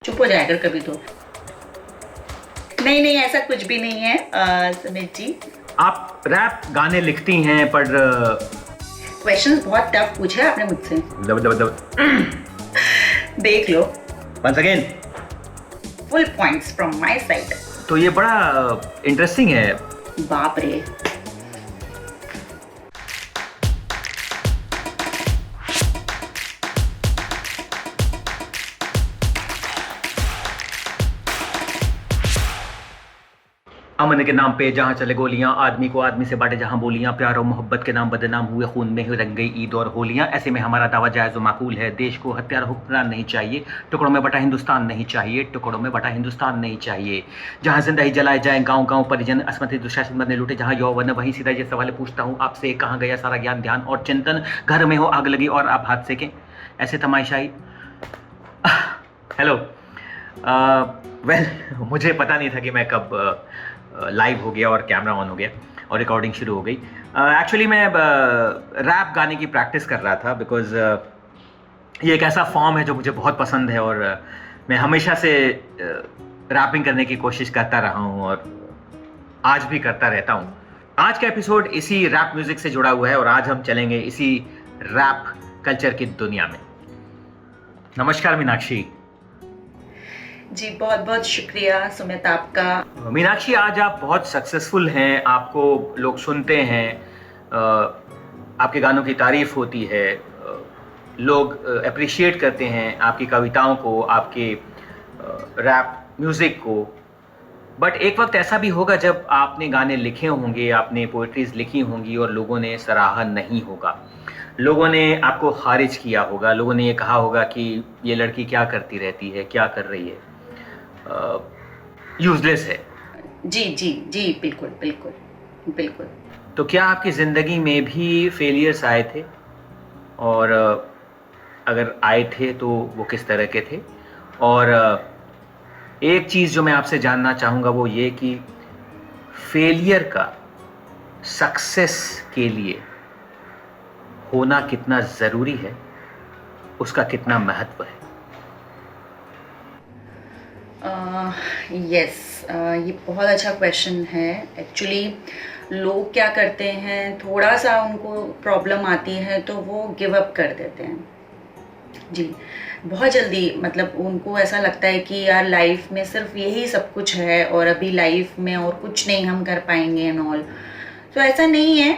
चुप हो जाया कर कभी तो। नहीं नहीं, ऐसा कुछ भी नहीं है सुमित जी। आप रैप गाने लिखती हैं पर क्वेश्चंस बहुत टफ पूछे आपने मुझसे। देख लो। Once again. Full points from my side. तो ये बड़ा इंटरेस्टिंग है। बाप रे। अमन के नाम पे जहाँ चले गोलियां, आदमी को आदमी से बांटे जहाँ बोलियां, प्यार और मोहब्बत के नाम बदनाम हुए, खून में ही रंग गई ईद और होलियां। ऐसे में हमारा दावा जायज़ व माकूल है, देश को हत्यारा हुक्मरान नहीं चाहिए, टुकड़ों में बटा हिंदुस्तान नहीं चाहिए, टुकड़ों में बटा हिंदुस्तान नहीं चाहिए। जहाँ जिंदा ही जलाए जाए गाँव गाँव परिजन, असमति दुशासन बने लूटे जहाँ यौवन, वहीं सीधा ये सवाल पूछता हूँ आपसे, कहाँ गया सारा ज्ञान ध्यान और चिंतन। घर में हो आग लगी और आप हाथ सेकें, ऐसे तमाशाई। हेलो। वेल मुझे पता नहीं था कि मैं कब लाइव हो गया और कैमरा ऑन हो गया और रिकॉर्डिंग शुरू हो गई। एक्चुअली मैं रैप गाने की प्रैक्टिस कर रहा था बिकॉज ये एक ऐसा फॉर्म है जो मुझे बहुत पसंद है और मैं हमेशा से रैपिंग करने की कोशिश करता रहा हूँ और आज भी करता रहता हूँ। आज का एपिसोड इसी रैप म्यूजिक से जुड़ा हुआ है और आज हम चलेंगे इसी रैप कल्चर की दुनिया में। नमस्कार मीनाक्षी जी, बहुत बहुत शुक्रिया सुमित आपका। मीनाक्षी, आज आप बहुत सक्सेसफुल हैं, आपको लोग सुनते हैं, आपके गानों की तारीफ होती है, लोग अप्रिशिएट करते हैं आपकी कविताओं को, आपके रैप म्यूज़िक को। बट एक वक्त ऐसा भी होगा जब आपने गाने लिखे होंगे, आपने पोइट्रीज लिखी होंगी और लोगों ने सराहा नहीं होगा, लोगों ने आपको खारिज किया होगा, लोगों ने ये कहा होगा कि ये लड़की क्या करती रहती है, क्या कर रही है, यूजलेस है। जी जी जी, बिल्कुल बिल्कुल बिल्कुल। तो क्या आपकी ज़िंदगी में भी फेलियर्स आए थे और अगर आए थे तो वो किस तरह के थे? और एक चीज़ जो मैं आपसे जानना चाहूँगा वो ये कि फेलियर का सक्सेस के लिए होना कितना ज़रूरी है, उसका कितना महत्व है? यस, ये बहुत अच्छा क्वेश्चन है। एक्चुअली लोग क्या करते हैं, थोड़ा सा उनको प्रॉब्लम आती है तो वो गिव अप कर देते हैं। जी, बहुत जल्दी, मतलब उनको ऐसा लगता है कि यार लाइफ में सिर्फ यही सब कुछ है और अभी लाइफ में और कुछ नहीं हम कर पाएंगे एंड ऑल। तो ऐसा नहीं है।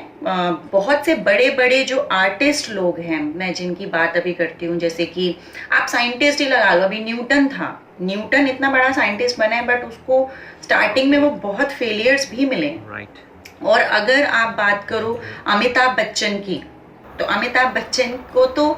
बहुत से बड़े बड़े जो आर्टिस्ट लोग हैं, मैं जिनकी बात अभी करती हूँ, जैसे कि आप साइंटिस्ट ही लगा लो, अभी न्यूटन था, न्यूटन इतना बड़ा साइंटिस्ट बना है बट उसको स्टार्टिंग में वो बहुत फेलियर्स भी मिले। और अगर आप बात करो अमिताभ बच्चन की, तो अमिताभ बच्चन को तो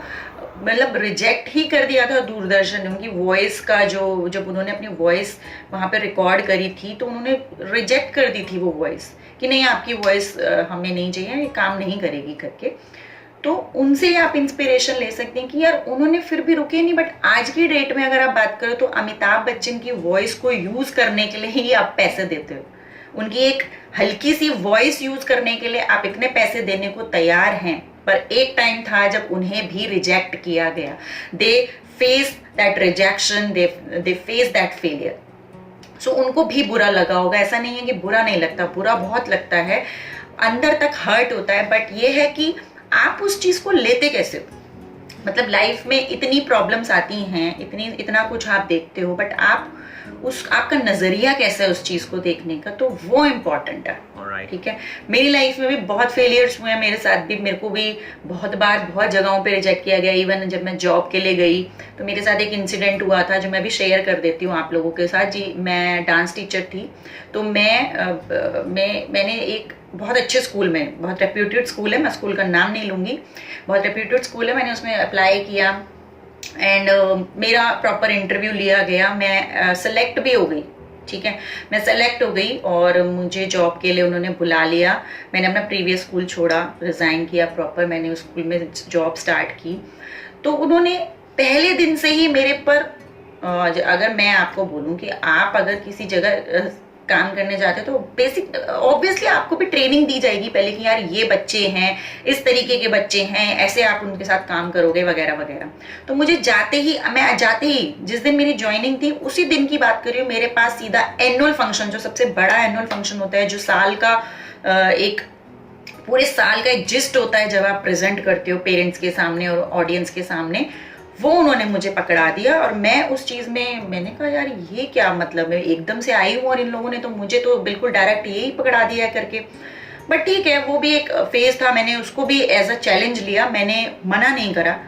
मतलब रिजेक्ट ही कर दिया था दूरदर्शन ने। उनकी वॉइस का जो जब उन्होंने अपनी वॉइस वहाँ पे रिकॉर्ड करी थी तो उन्होंने रिजेक्ट कर दी थी वो वॉइस कि नहीं, आपकी वॉइस हमें नहीं चाहिए, ये काम नहीं करेगी करके। तो उनसे आप इंस्पिरेशन ले सकते हैं कि यार उन्होंने फिर भी रुके नहीं। बट आज की डेट में अगर आप बात करो तो अमिताभ बच्चन की वॉइस को यूज करने के लिए ही आप पैसे देते हो। उनकी एक हल्की सी वॉइस यूज करने के लिए आप इतने पैसे देने को तैयार हैं। पर एक टाइम था जब उन्हें भी रिजेक्ट किया गया। They face that rejection, they face that failure. So उनको भी बुरा लगा होगा, ऐसा नहीं है कि बुरा नहीं लगता, बुरा बहुत लगता है, अंदर तक हर्ट होता है। बट ये है कि आप उस चीज को लेते कैसे हो। मतलब लाइफ में इतनी प्रॉब्लम्स आती हैं, इतना कुछ आप देखते हो, बट आप आपका नजरिया कैसा है उस चीज को देखने का, तो वो इम्पोर्टेंट है। ठीक है, मेरी लाइफ में भी बहुत फेलियर्स हुए हैं, मेरे साथ भी, मेरे को भी बहुत बार बहुत जगहों पे रिजेक्ट किया गया। इवन जब मैं जॉब के लिए गई तो मेरे साथ एक इंसिडेंट हुआ था जो मैं भी शेयर कर देती हूँ आप लोगों के साथ। जी, मैं डांस टीचर थी, तो मैंने एक बहुत अच्छे स्कूल में, बहुत रेप्यूटेड स्कूल है, मैं स्कूल का नाम नहीं लूंगी, बहुत रेप्यूटेड स्कूल है, मैंने उसमें अप्लाई किया एंड मेरा प्रॉपर इंटरव्यू लिया गया, मैं सेलेक्ट भी हो गई। ठीक है, मैं सेलेक्ट हो गई और मुझे जॉब के लिए उन्होंने बुला लिया। मैंने अपना प्रीवियस स्कूल छोड़ा, रिजाइन किया प्रॉपर, मैंने उस स्कूल में जॉब स्टार्ट की। तो उन्होंने पहले दिन से ही मेरे पर, अगर मैं आपको बोलूं कि आप अगर किसी जगह काम करने जाते हो तो बेसिक ऑब्वियसली आपको भी ट्रेनिंग दी जाएगी पहले कि यार ये बच्चे हैं, इस तरीके के बच्चे हैं, ऐसे आप उनके साथ काम करोगे वगैरह वगैरह। तो मुझे जाते ही जिस दिन मेरी ज्वाइनिंग थी उसी दिन की बात कर रही हूँ, मेरे पास सीधा एनुअल फंक्शन, जो सबसे बड़ा एनुअल फंक्शन होता है, जो साल का एक पूरे साल का एक जिस्ट होता है जब आप प्रेजेंट करते हो पेरेंट्स के सामने और ऑडियंस के सामने, वो उन्होंने मुझे पकड़ा दिया। और मैं उस चीज में मैंने कहा यार ये क्या मतलब है, एकदम से आई हूँ और इन लोगों ने तो मुझे तो बिल्कुल डायरेक्ट यही पकड़ा दिया करके। बट ठीक है, वो भी एक फेज था, मैंने उसको भी एज अ चैलेंज लिया, मैंने मना नहीं करा।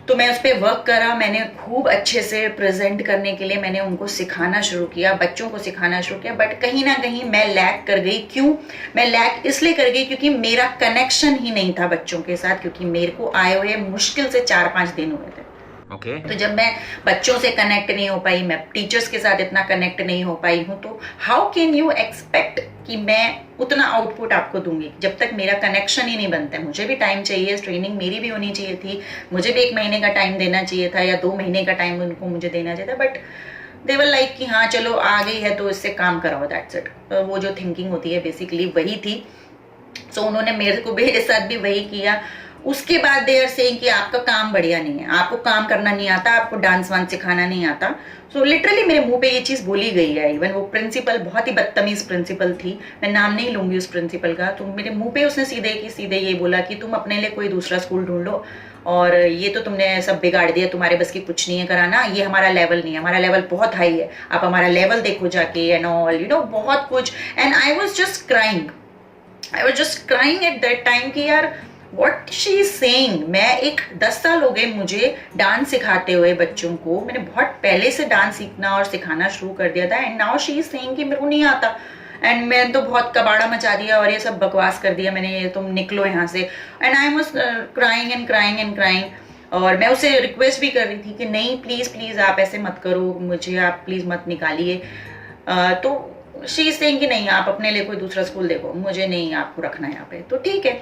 तो मैं उस पर वर्क करा, मैंने खूब अच्छे से प्रेजेंट करने के लिए मैंने उनको सिखाना शुरू किया, बच्चों को सिखाना शुरू किया। बट कहीं ना कहीं मैं लैग कर गई। क्यों मैं लैग इसलिए कर गई, क्योंकि मेरा कनेक्शन ही नहीं था बच्चों के साथ, क्योंकि मेरे को आए हुए मुश्किल से 4-5 दिन हुए थे। तो जब मैं बच्चों से कनेक्ट नहीं हो पाई, मैं टीचर्स के साथ इतना कनेक्ट नहीं हो पाई हूँ, तो हाउ कैन यू एक्सपेक्ट कि मैं उतना आउटपुट आपको दूंगी जब तक मेरा कनेक्शन ही नहीं बनता है। मुझे भी टाइम चाहिए, ट्रेनिंग मेरी भी होनी चाहिए थी, मुझे भी 1 महीने का टाइम देना चाहिए था या 2 महीने का टाइम उनको मुझे देना चाहिए था। बट दे वर लाइक कि हाँ चलो आ गई है तो इससे काम कराओ, दैट्स इट। वो जो थिंकिंग होती है बेसिकली वही थी। सो उन्होंने मेरे साथ भी वही किया। उसके बाद देर सेइंग कि आपका काम बढ़िया नहीं है, आपको काम करना नहीं आता, आपको डांस वांस सिखाना नहीं आता। सो लिटरली मेरे मुंह पे ये चीज बोली गई है। इवन वो प्रिंसिपल बहुत ही बदतमीज प्रिंसिपल थी, मैं नाम नहीं लूंगी उस प्रिंसिपल का। तो मेरे मुंह पे उसने सीधे ये बोला कि तुम अपने लिए कोई दूसरा स्कूल ढूंढ लो, और ये तो तुमने सब बिगाड़ दिया, तुम्हारे बस की कुछ नहीं है कराना, ये हमारा लेवल नहीं है, हमारा लेवल बहुत हाई है, आप हमारा लेवल देखो जाके एंड ऑल यू नो बहुत कुछ। And I was just crying at that time कि यार What she is saying। मैं 10 साल हो गए मुझे डांस सिखाते हुए बच्चों को, मैंने बहुत पहले से डांस सीखना और सिखाना शुरू कर दिया था। And now she is saying कि मेरे को नहीं आता, एंड मैंने तो बहुत कबाड़ा मचा दिया और ये सब बकवास कर दिया मैंने, ये तुम निकलो यहाँ से। And I was crying. और मैं उसे रिक्वेस्ट भी कर रही थी कि नहीं प्लीज आप ऐसे मत करो, मुझे आप प्लीज मत निकालिए। तो शी इज सेइंग कि नहीं आप अपने लिए कोई दूसरा स्कूल देखो, मुझे नहीं आपको रखना यहाँ पे। तो ठीक है,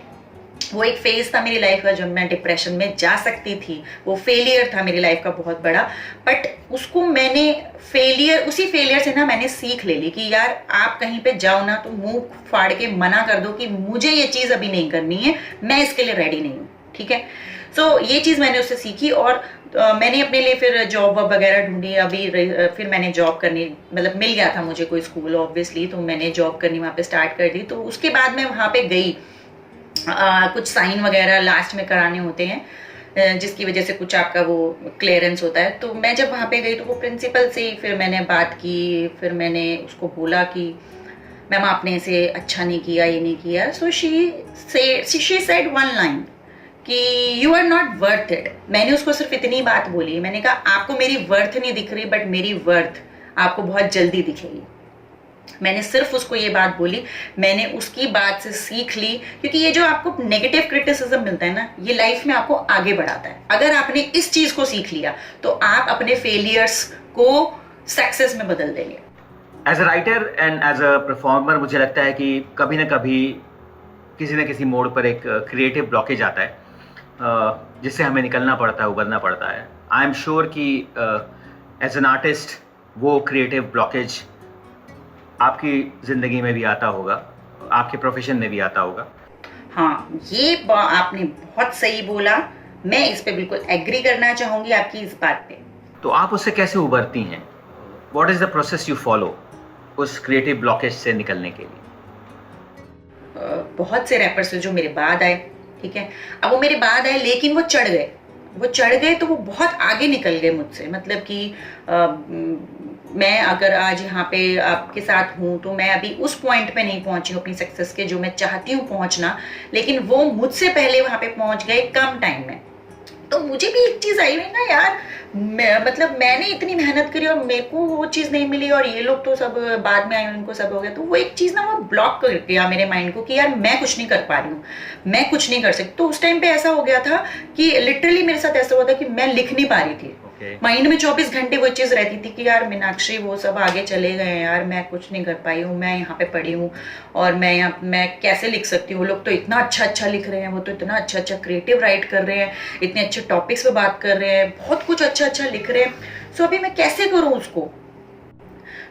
वो एक फेज था मेरी लाइफ का जब मैं डिप्रेशन में जा सकती थी, वो फेलियर था मेरी लाइफ का बहुत बड़ा। बट उसको मैंने उसी फेलियर से ना मैंने सीख ले ली कि यार आप कहीं पे जाओ ना तो मुंह फाड़ के मना कर दो कि मुझे ये चीज अभी नहीं करनी है, मैं इसके लिए रेडी नहीं हूँ, ठीक है। सो ये चीज मैंने उससे सीखी और मैंने अपने लिए फिर जॉब वगैरह ढूंढी। अभी फिर मैंने जॉब करनी, मतलब मिल गया था मुझे कोई स्कूल ऑब्वियसली, तो मैंने जॉब करनी वहाँ पे स्टार्ट कर दी। तो उसके बाद मैं वहाँ पे गई, कुछ साइन वगैरह लास्ट में कराने होते हैं जिसकी वजह से कुछ आपका वो क्लियरेंस होता है। तो मैं जब वहाँ पे गई तो वो प्रिंसिपल से फिर मैंने बात की, फिर मैंने उसको बोला कि मैम आपने इसे अच्छा नहीं किया, ये नहीं किया। सो शी सेड 1 लाइन कि you are not worth it. मैंने उसको सिर्फ इतनी बात बोली, मैंने कहा आपको मेरी वर्थ नहीं दिख रही बट मेरी वर्थ आपको बहुत जल्दी दिखेगी। मैंने सिर्फ उसको ये बात बोली, मैंने उसकी बात से सीख ली, क्योंकि ये जो आपको नेगेटिव क्रिटिसिज्म मिलता है ना, ये लाइफ में आपको आगे बढ़ाता है। अगर आपने इस चीज को सीख लिया तो आप अपने फेलियर्स को सक्सेस में बदल देंगे। As a writer and as a performer मुझे लगता है कि कभी ना कभी किसी न किसी मोड़ पर एक क्रिएटिव ब्लॉकेज आता है जिससे हमें निकलना पड़ता है, उबरना पड़ता है। आई एम श्योर कि एज एन आर्टिस्ट वो क्रिएटिव ब्लॉकेज आपकी जिंदगी में भी आता होगा, आपके प्रोफेशन में भी आता होगा। हाँ, ये आपने बहुत सही बोला, मैं इस पे बिल्कुल एग्री करना चाहूंगी आपकी इस बात पे। तो आप उससे कैसे उबरती हैं? What is the process you follow उस क्रिएटिव ब्लॉकेज से निकलने के लिए? बहुत से रैपर्स जो मेरे बाद आए, ठीक है, अब वो मेरे बाद आए लेकिन वो चढ़ गए तो वो बहुत आगे निकल गए मुझसे। मतलब कि मैं अगर आज यहाँ पे आपके साथ हूँ तो मैं अभी उस पॉइंट पे नहीं पहुंची हूँ अपनी सक्सेस के जो मैं चाहती हूँ पहुंचना, लेकिन वो मुझसे पहले वहां पे पहुंच गए कम टाइम में। तो मुझे भी एक चीज आई हुई ना यार, मतलब मैंने इतनी मेहनत करी और मेरे को वो चीज नहीं मिली और ये लोग तो सब बाद में आए, उनको सब हो गया। तो वो एक चीज ना वो ब्लॉक कर दिया मेरे माइंड को कि यार मैं कुछ नहीं कर पा रही हूँ, मैं कुछ नहीं कर सकती। तो उस टाइम पे ऐसा हो गया था कि लिटरली मेरे साथ ऐसा हुआ था कि मैं लिख नहीं पा रही थी। माइंड में 24 घंटे वो चीज रहती थी कि यार मीनाक्षी वो सब आगे चले गए यार, मैं कुछ नहीं कर पाई हूँ, मैं यहाँ पे पड़ी हूँ और मैं कैसे लिख सकती हूँ। वो लोग तो इतना अच्छा लिख रहे हैं, वो तो इतना अच्छा क्रिएटिव राइट कर रहे हैं, इतने अच्छे टॉपिक्स पे बात कर रहे हैं, बहुत कुछ अच्छा लिख रहे हैं। सो अभी मैं कैसे करूँ उसको?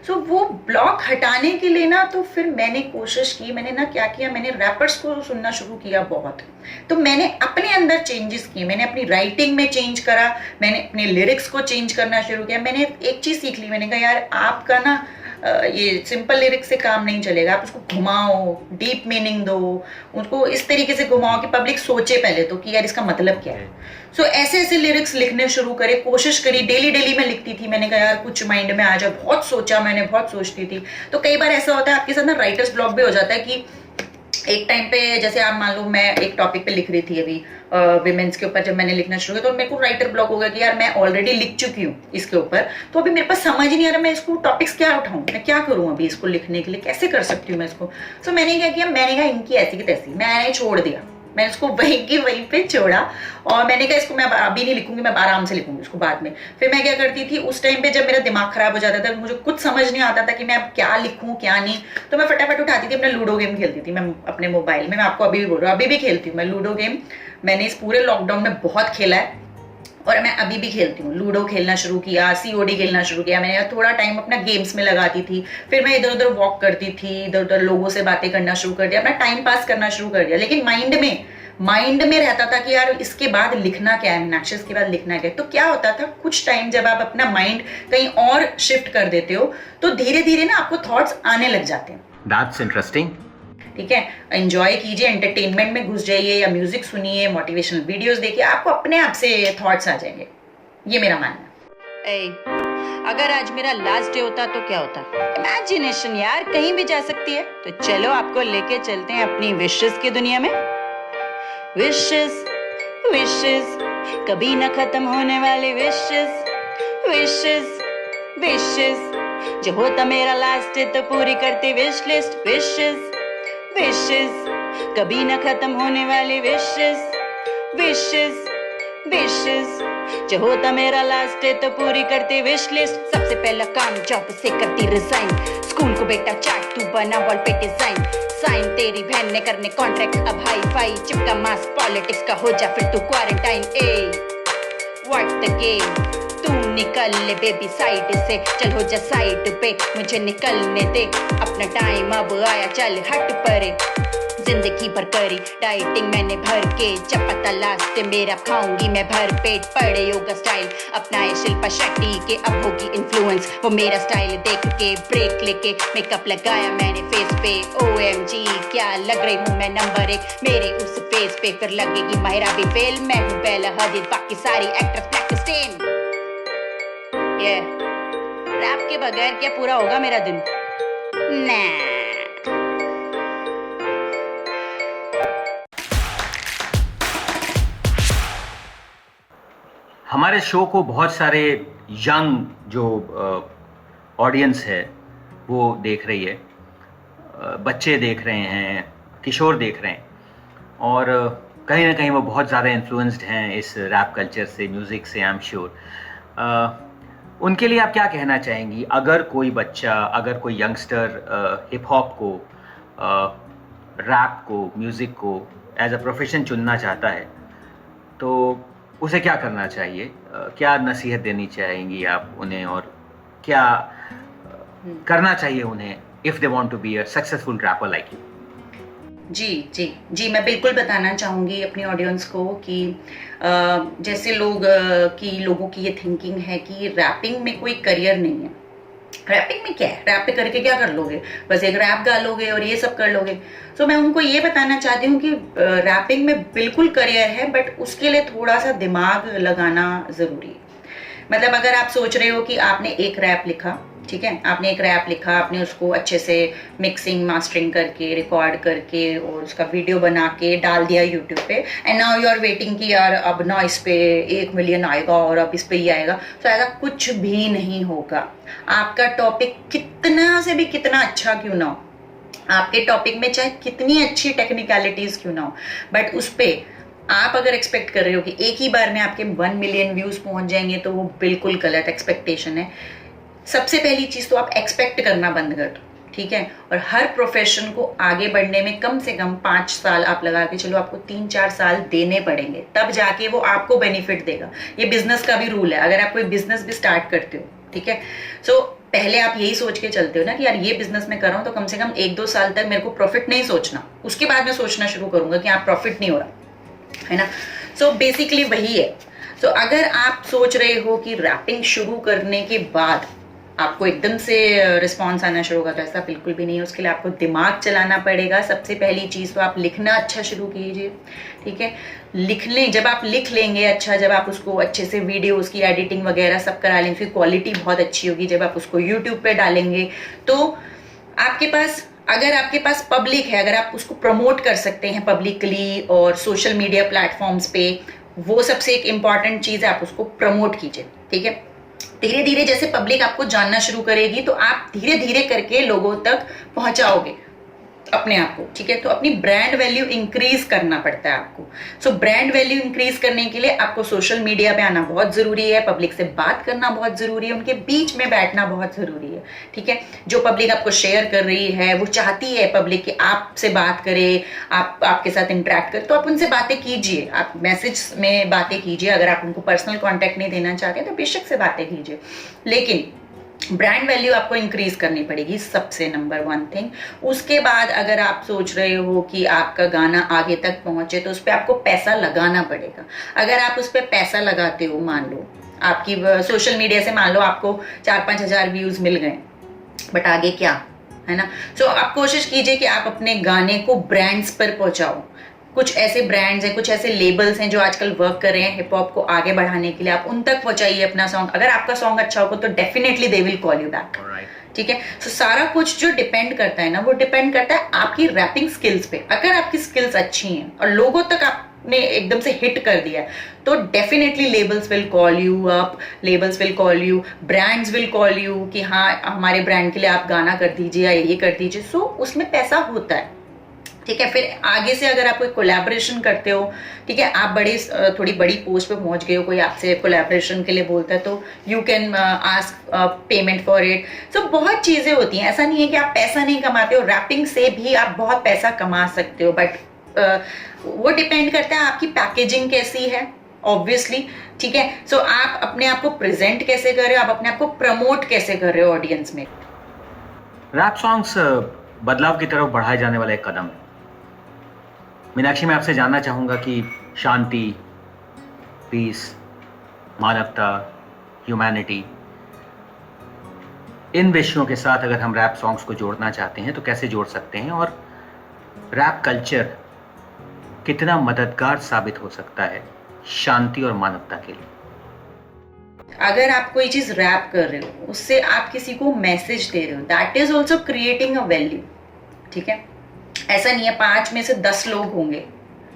सो वो ब्लॉक हटाने के लिए ना, तो फिर मैंने कोशिश की, मैंने ना क्या किया, मैंने रैपर्स को सुनना शुरू किया बहुत। तो मैंने अपने अंदर चेंजेस किए, मैंने अपनी राइटिंग में चेंज करा, मैंने अपने लिरिक्स को चेंज करना शुरू किया। मैंने एक चीज़ सीख ली, मैंने कहा यार आपका ना ये सिंपल लिरिक्स से काम नहीं चलेगा, आप उसको घुमाओ, डीप मीनिंग दो, उसको इस तरीके से घुमाओ कि पब्लिक सोचे पहले तो कि यार इसका मतलब क्या है। सो ऐसे ऐसे लिरिक्स लिखने शुरू करे, कोशिश करी, डेली डेली मैं लिखती थी। मैंने कहा यार कुछ माइंड में आ जाए, बहुत सोचा मैंने, बहुत सोचती थी। तो कई बार ऐसा होता है आपके साथ ना, राइटर्स ब्लॉक भी हो जाता है कि एक टाइम पे, जैसे आप मान लो मैं एक टॉपिक पे लिख रही थी अभी विमेंस के ऊपर, जब मैंने लिखना शुरू किया तो मेरे को राइटर ब्लॉक हो गया कि यार मैं ऑलरेडी लिख चुकी हूँ इसके ऊपर, तो अभी मेरे पास समझ ही नहीं आ रहा मैं इसको टॉपिक्स क्या उठाऊं, मैं क्या करूं अभी इसको लिखने के लिए, कैसे कर सकती हूँ मैं इसको। सो मैंने क्या किया, मैंने कहा इनकी ऐसी की तैसी, मैंने छोड़ दिया, मैंने इसको वहीं की वहीं पे छोड़ा। और मैंने कहा इसको मैं अभी नहीं लिखूंगी, मैं आराम से लिखूंगी इसको बाद में। फिर मैं क्या करती थी उस टाइम पे, जब मेरा दिमाग खराब हो जाता था, मुझे कुछ समझ नहीं आता था कि मैं अब क्या लिखूं क्या नहीं, तो मैं फटाफट उठाती थी, अपना लूडो गेम खेलती थी मैं अपने मोबाइल में। मैं आपको अभी भी बोल रहा हूँ, अभी भी खेलती हूँ मैं लूडो गेम। मैंने इस पूरे लॉकडाउन में बहुत खेला है और मैं अभी भी खेलती हूँ। लूडो खेलना शुरू किया, सीओडी खेलना शुरू किया मैंने, थोड़ा टाइम अपना गेम्स में लगाती थी। फिर मैं इधर उधर वॉक करती थी, इधर उधर लोगों से बातें करना शुरू कर दिया, अपना टाइम पास करना शुरू कर दिया। लेकिन माइंड में रहता था कि यार इसके बाद लिखना क्या है, मीनाक्षी इसके बाद लिखना क्या है। तो क्या होता था, कुछ टाइम जब आप अपना माइंड कहीं और शिफ्ट कर देते हो तो धीरे धीरे ना आपको थॉट्स आने लग जाते हैं। That's interesting. ठीक है, एंजॉय कीजिए, एंटरटेनमेंट में घुस जाइए या म्यूजिक सुनिए, मोटिवेशनल वीडियोस देखिए, आपको अपने आप से थॉट्स आ जाएंगे। ये मेरा मानना है। अगर आज मेरा लास्ट डे होता तो क्या होता? इमेजिनेशन यार, कहीं भी जा सकती है। तो चलो आपको लेके चलते हैं अपनी विशेस की दुनिया में। विशेस विशेस कभी ना खत्म होने वाली विशेस विशेस विशेस, जो होता मेरा लास्ट डे तो पूरी करती विश लिस्ट। विशेस विशेस कभी ना खत्म होने वाली विशेस विशेस विशेस, जो होता मेरा लास्ट डे तो पूरी करती विश लिस्ट। सबसे पहला काम जॉब से करती रिजाइन, स्कूल को बेटा चाट तू बना वॉल पे डिजाइन, साइन तेरी बहन ने करने कॉन्ट्रैक्ट अब हाई फाई, चिपका मास पॉलिटिक्स का हो जा फिर तू quarantine. A what the game, तू निकल ले बेबी साइड से, चल हो जा साइड पे, मुझे निकलने दे, अपना टाइम अब आया, चल हट परे। जिंदगी भर करी डाइटिंग मैंने भर के, चपाता लास्ट मेरा खाऊंगी मैं भर पेट, पड़े योगा स्टाइल अपनाए शिल्पा शेट्टी के, अब होगी इन्फ्लुएंस वो मेरा स्टाइल देख के, ब्रेक लेके मेकअप लगाया मैंने फेस पे, OMG क्या लग रही हूँ मैं नंबर 1 मेरे उस फेस पे, फिर लगेगी माहिरा भी फेल, मैं हूँ बेला हदीद बाकी सारी एक्ट्रेस ब्लैक स्टेन। ये रैप के बगैर क्या पूरा होगा मेरा दिन? nah। हमारे शो को बहुत सारे यंग जो ऑडियंस है वो देख रही है, बच्चे देख रहे हैं, किशोर देख रहे हैं, और कहीं ना कहीं वो बहुत ज़्यादा इन्फ्लुएंस्ड हैं इस रैप कल्चर से, म्यूज़िक से, आई एम श्योर। उनके लिए आप क्या कहना चाहेंगी? अगर कोई बच्चा, अगर कोई यंगस्टर हिप हॉप को, रैप को, म्यूज़िक को एज अ प्रोफेशन चुनना चाहता है तो उसे क्या करना चाहिए? क्या नसीहत देनी चाहेंगी आप उन्हें, और क्या करना चाहिए उन्हें if they want to be a successful rapper like you? जी, मैं बिल्कुल बताना चाहूँगी अपनी ऑडियंस को कि जैसे लोगों की ये थिंकिंग है कि रैपिंग में कोई करियर नहीं है। रैपिंग में क्या है, रैप पे करके क्या कर लोगे, बस एक रैप गा लोगे और ये सब कर लोगे। तो मैं उनको ये बताना चाहती हूँ कि रैपिंग में बिल्कुल करियर है, बट उसके लिए थोड़ा सा दिमाग लगाना ज़रूरी है। मतलब अगर आप सोच रहे हो कि आपने एक रैप लिखा, ठीक है, आपने एक रैप लिखा, आपने उसको अच्छे से मिक्सिंग मास्टरिंग करके, रिकॉर्ड करके और उसका वीडियो बना के डाल दिया यूट्यूब पे, and now you are waiting कि यार अब ना इस पे 1 मिलियन आएगा और अब इस पे ही आएगा। तो ऐसा कुछ भी नहीं होगा। आपका टॉपिक कितना से भी कितना अच्छा क्यों ना हो, आपके टॉपिक में चाहे कितनी अच्छी टेक्निकलिटीज क्यों ना हो, बट उस पर आप अगर एक्सपेक्ट कर रहे हो कि एक ही बार में आपके 1 मिलियन व्यूज पहुंच जाएंगे, तो वो बिल्कुल गलत एक्सपेक्टेशन है। सबसे पहली चीज तो आप एक्सपेक्ट करना बंद कर दो, ठीक है। और हर प्रोफेशन को आगे बढ़ने में कम से कम 5 साल आप लगा के चलो, आपको 3-4 साल देने पड़ेंगे, तब जाके वो आपको बेनिफिट देगा। ये बिजनेस का भी रूल है, अगर आप कोई बिजनेस भी स्टार्ट करते हो, ठीक है। सो पहले आप यही सोच के चलते हो ना कि यार ये बिजनेस मैं कर रहा हूँ तो कम से कम 1-2 साल तक मेरे को प्रॉफिट नहीं सोचना, उसके बाद मैं सोचना शुरू करूंगा कि आप प्रॉफिट नहीं हो रहा है ना। सो बेसिकली वही है। सो अगर आप सोच रहे हो कि रैपिंग शुरू करने के बाद आपको एकदम से रिस्पॉन्स आना शुरू होगा, तो ऐसा बिल्कुल भी नहीं है। उसके लिए आपको दिमाग चलाना पड़ेगा। सबसे पहली चीज़ तो आप लिखना अच्छा शुरू कीजिए, ठीक है। लिख लें, जब आप लिख लेंगे अच्छा, जब आप उसको अच्छे से वीडियो उसकी एडिटिंग वगैरह सब करा लेंगे, उसकी क्वालिटी बहुत अच्छी होगी, जब आप उसको यूट्यूब पे डालेंगे तो आपके पास, अगर आपके पास पब्लिक है, अगर आप उसको प्रमोट कर सकते हैं पब्लिकली और सोशल मीडिया प्लेटफॉर्म्स पे, वो सबसे एक इम्पॉर्टेंट चीज़ है, आप उसको प्रमोट कीजिए, ठीक है। धीरे धीरे जैसे पब्लिक आपको जानना शुरू करेगी तो आप धीरे धीरे करके लोगों तक पहुंचाओगे अपने आप को, ठीक है। तो अपनी ब्रांड वैल्यू इंक्रीज करना पड़ता है आपको। सो ब्रांड वैल्यू इंक्रीज करने के लिए आपको सोशल मीडिया पे आना बहुत जरूरी है, पब्लिक से बात करना बहुत जरूरी है, उनके बीच में बैठना बहुत जरूरी है, ठीक है। जो पब्लिक आपको शेयर कर रही है वो चाहती है पब्लिक कि आपसे बात करे, आपके साथ इंटरेक्ट करे, तो आप उनसे बातें कीजिए, आप मैसेज में बातें कीजिए। अगर आप उनको पर्सनल कॉन्टेक्ट नहीं देना चाहते तो बेशक से बातें कीजिए, लेकिन ब्रांड वैल्यू आपको इंक्रीज करनी पड़ेगी, सबसे नंबर 1 थिंग। उसके बाद अगर आप सोच रहे हो कि आपका गाना आगे तक पहुंचे तो उस पर आपको पैसा लगाना पड़ेगा। अगर आप उस पर पैसा लगाते हो, मान लो आपकी सोशल मीडिया से मान लो आपको 4-5 हजार व्यूज मिल गए, बट आगे क्या, है ना। सो आप कोशिश कीजिए कि आप अपने गाने को ब्रांड्स पर पहुंचाओ। कुछ ऐसे ब्रांड्स हैं, कुछ ऐसे लेबल्स हैं जो आजकल वर्क कर रहे हैं हिप हॉप को आगे बढ़ाने के लिए, आप उन तक पहुंचाइए अपना सॉन्ग। अगर आपका सॉन्ग अच्छा होगा तो definitely they will call you back, ठीक है। सो सारा कुछ जो डिपेंड करता है ना, वो डिपेंड करता है आपकी रैपिंग स्किल्स पे। अगर आपकी स्किल्स अच्छी हैं और लोगों तक आपने एकदम से हिट कर दिया तो definitely labels will call you up, labels will call you, brands will call you कि हाँ हमारे ब्रांड के लिए आप गाना कर दीजिए या ये कर दीजिए। सो उसमें पैसा होता है, ठीक है। फिर आगे से अगर आप कोई कोलैबोरेशन करते हो, ठीक है, आप थोड़ी बड़ी पोस्ट पे पहुंच गए हो, कोई आपसे कोलैबोरेशन के लिए बोलता है तो you can ask payment for it. So बहुत चीजें होती हैं, ऐसा नहीं है कि आप पैसा नहीं कमाते हो, रैपिंग से भी आप बहुत पैसा कमा सकते हो, बट वो डिपेंड करता है आपकी पैकेजिंग कैसी है, ऑब्वियसली, ठीक है। सो आप अपने आप को प्रेजेंट कैसे कर रहे हो, आप अपने आप को प्रमोट कैसे कर रहे हो ऑडियंस में। रैप सॉन्ग्स बदलाव की तरफ बढ़ाए जाने वाला एक कदम है। मीनाक्षी, मैं आपसे जानना चाहूँगा कि शांति, पीस, मानवता, ह्यूमैनिटी, इन विषयों के साथ अगर हम रैप सॉन्ग्स को जोड़ना चाहते हैं तो कैसे जोड़ सकते हैं, और रैप कल्चर कितना मददगार साबित हो सकता है शांति और मानवता के लिए। अगर आप कोई चीज रैप कर रहे हो, उससे आप किसी को मैसेज दे रहे हो, that is also creating a value, ठीक है। ऐसा नहीं है 5 में से 10 लोग होंगे,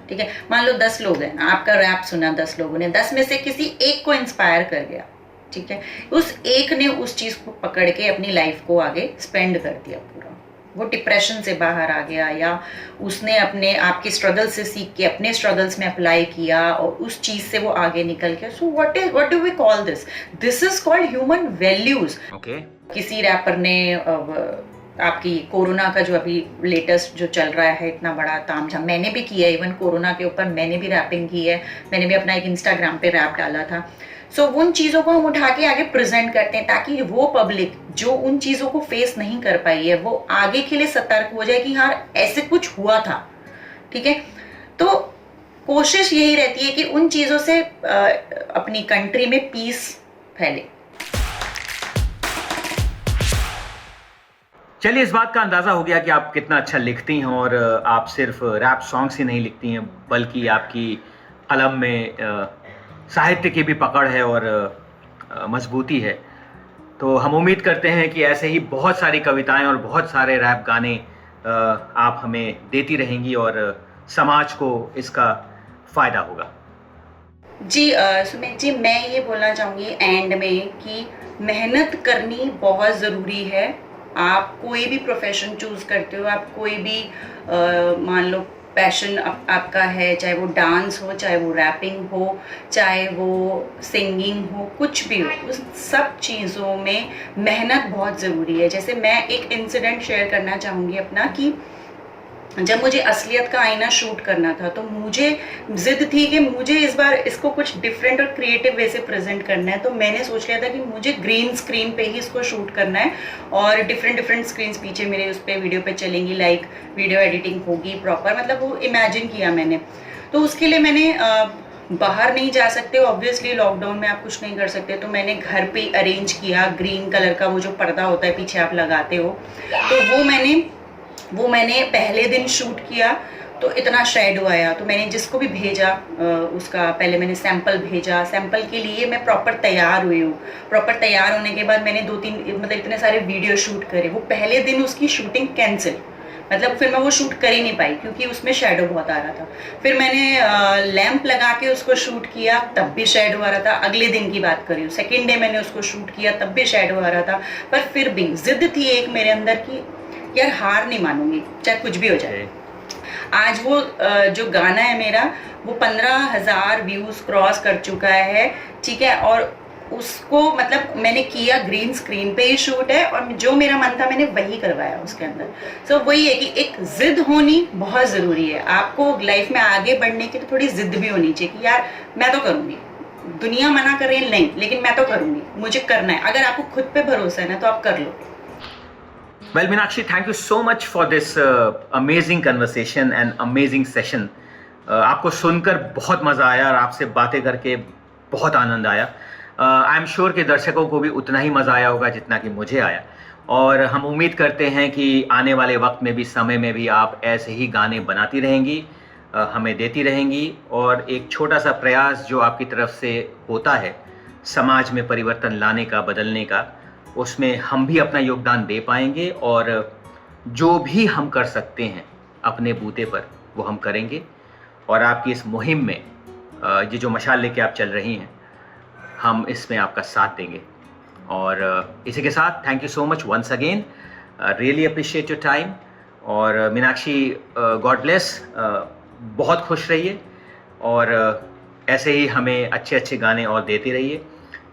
ठीक है। मान लो 10 लोग हैं, आपका रैप सुना 10 लोगों ने, 10 में से किसी एक को इंस्पायर कर गया, ठीक है। उस एक ने उस चीज को पकड़ के अपनी लाइफ को आगे स्पेंड कर दिया पूरा, वो डिप्रेशन से बाहर आ गया, या उसने अपने आपके स्ट्रगल से सीख के अपने स्ट्रगल्स में अप्लाई किया और उस चीज से वो आगे निकल गया। So what do we call this? This is called human values. किसी रैपर ने आपकी कोरोना का जो अभी लेटेस्ट जो चल रहा है इतना बड़ा तामझाम, मैंने भी किया है, इवन कोरोना के ऊपर मैंने भी रैपिंग की है, मैंने भी अपना एक इंस्टाग्राम पे रैप डाला था। सो उन चीज़ों को हम उठा के आगे प्रेजेंट करते हैं ताकि वो पब्लिक जो उन चीज़ों को फेस नहीं कर पाई है वो आगे के लिए सतर्क हो जाए कि हाँ ऐसे कुछ हुआ था, ठीक है। तो कोशिश यही रहती है कि उन चीज़ों से अपनी कंट्री में पीस फैले। चलिए, इस बात का अंदाज़ा हो गया कि आप कितना अच्छा लिखती हैं, और आप सिर्फ रैप सॉन्ग्स ही नहीं लिखती हैं बल्कि आपकी कलम में साहित्य की भी पकड़ है और मजबूती है। तो हम उम्मीद करते हैं कि ऐसे ही बहुत सारी कविताएं और बहुत सारे रैप गाने आप हमें देती रहेंगी और समाज को इसका फ़ायदा होगा। जी सुमित जी, मैं ये बोलना चाहूँगी एंड में कि मेहनत करनी बहुत ज़रूरी है। आप कोई भी प्रोफेशन चूज करते हो, आप कोई भी मान लो पैशन आपका है, चाहे वो डांस हो, चाहे वो रैपिंग हो, चाहे वो सिंगिंग हो, कुछ भी हो, उस सब चीज़ों में मेहनत बहुत ज़रूरी है। जैसे मैं एक इंसिडेंट शेयर करना चाहूँगी अपना कि जब मुझे असलियत का आईना शूट करना था तो मुझे जिद थी कि मुझे इस बार इसको कुछ डिफरेंट और क्रिएटिव वे से प्रेजेंट करना है। तो मैंने सोच लिया था कि मुझे ग्रीन स्क्रीन पे ही इसको शूट करना है और डिफरेंट स्क्रीन पीछे मेरे उस पर वीडियो पे चलेंगी, लाइक वीडियो एडिटिंग होगी प्रॉपर, मतलब वो इमेजिन किया मैंने। तो उसके लिए मैंने बाहर नहीं जा सकते, ऑब्वियसली लॉकडाउन में आप कुछ नहीं कर सकते, तो मैंने घर पे अरेंज किया ग्रीन कलर का वो जो पर्दा होता है पीछे आप लगाते हो, तो वो मैंने पहले दिन शूट किया। तो इतना शेडो आया, तो मैंने जिसको भी भेजा उसका पहले मैंने सैंपल भेजा। सैंपल के लिए मैं प्रॉपर तैयार हुई हूँ। प्रॉपर तैयार होने के बाद मैंने 2-3 मतलब इतने सारे वीडियो शूट करे। वो पहले दिन उसकी शूटिंग कैंसिल, मतलब फिर मैं वो शूट कर ही नहीं पाई क्योंकि उसमें शेडो बहुत आ रहा था। फिर मैंने लैंप लगा के उसको शूट किया, तब भी शेडो आ रहा था। अगले दिन की बात कर रही हूँ, सेकेंड डे मैंने उसको शूट किया, तब भी शेडो आ रहा था। पर फिर भी जिद थी एक मेरे अंदर की यार हार नहीं मानूंगी चाहे कुछ भी हो जाए। आज वो जो गाना है मेरा वो 15,000 व्यूज क्रॉस कर चुका है, ठीक है। और उसको मतलब मैंने किया ग्रीन स्क्रीन पे ही शूट है और जो मेरा मन था मैंने वही करवाया उसके अंदर। सो वही है कि एक जिद होनी बहुत ज़रूरी है। आपको लाइफ में आगे बढ़ने की तो थोड़ी जिद भी होनी चाहिए कि यार मैं तो करूँगी, दुनिया मना कर रही है नहीं, लेकिन मैं तो करूँगी, मुझे करना है। अगर आपको खुद पे भरोसा है ना तो आप कर लो। Well, Meenakshi, thank you so much for this amazing conversation and amazing session. आपको सुनकर बहुत मज़ा आया और आपसे बातें करके बहुत आनंद आया। आई एम श्योर कि दर्शकों को भी उतना ही मज़ा आया होगा जितना कि मुझे आया। और हम उम्मीद करते हैं कि आने वाले वक्त में भी, समय में भी आप ऐसे ही गाने बनाती रहेंगी, हमें देती रहेंगी। और एक छोटा सा प्रयास जो आपकी तरफ से होता है समाज में परिवर्तन लाने का, बदलने का, उसमें हम भी अपना योगदान दे पाएंगे। और जो भी हम कर सकते हैं अपने बूते पर वो हम करेंगे। और आपकी इस मुहिम में ये जो मशाल लेके आप चल रही हैं, हम इसमें आपका साथ देंगे। और इसी के साथ thank you so much once again, really appreciate your time. और मीनाक्षी, गॉड ब्लेस, बहुत खुश रहिए और ऐसे ही हमें अच्छे अच्छे गाने और देते रहिए,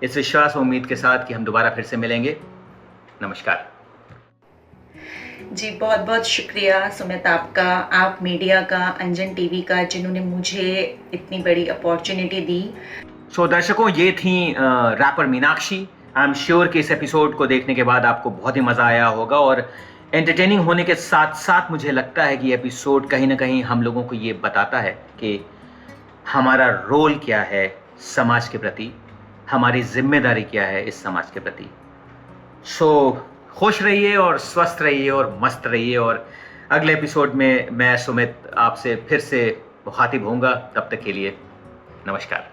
इस विश्वास और उम्मीद के साथ कि हम दोबारा फिर से मिलेंगे। नमस्कार जी, बहुत बहुत शुक्रिया सुमित आपका, आप मीडिया का, अंजन टीवी का, जिन्होंने मुझे इतनी बड़ी अपॉर्चुनिटी दी। सो दर्शकों, ये थी rapper Meenakshi. I am sure कि इस एपिसोड को देखने के बाद आपको बहुत ही मज़ा आया होगा और एंटरटेनिंग होने के साथ साथ मुझे लगता है कि एपिसोड कहीं ना कहीं हम लोगों को ये बताता है कि हमारा रोल क्या है समाज के प्रति, हमारी जिम्मेदारी क्या है इस समाज के प्रति। सो खुश रहिए और स्वस्थ रहिए और मस्त रहिए। और अगले एपिसोड में मैं सुमित आपसे फिर से मुखातिब होऊंगा। तब तक के लिए नमस्कार।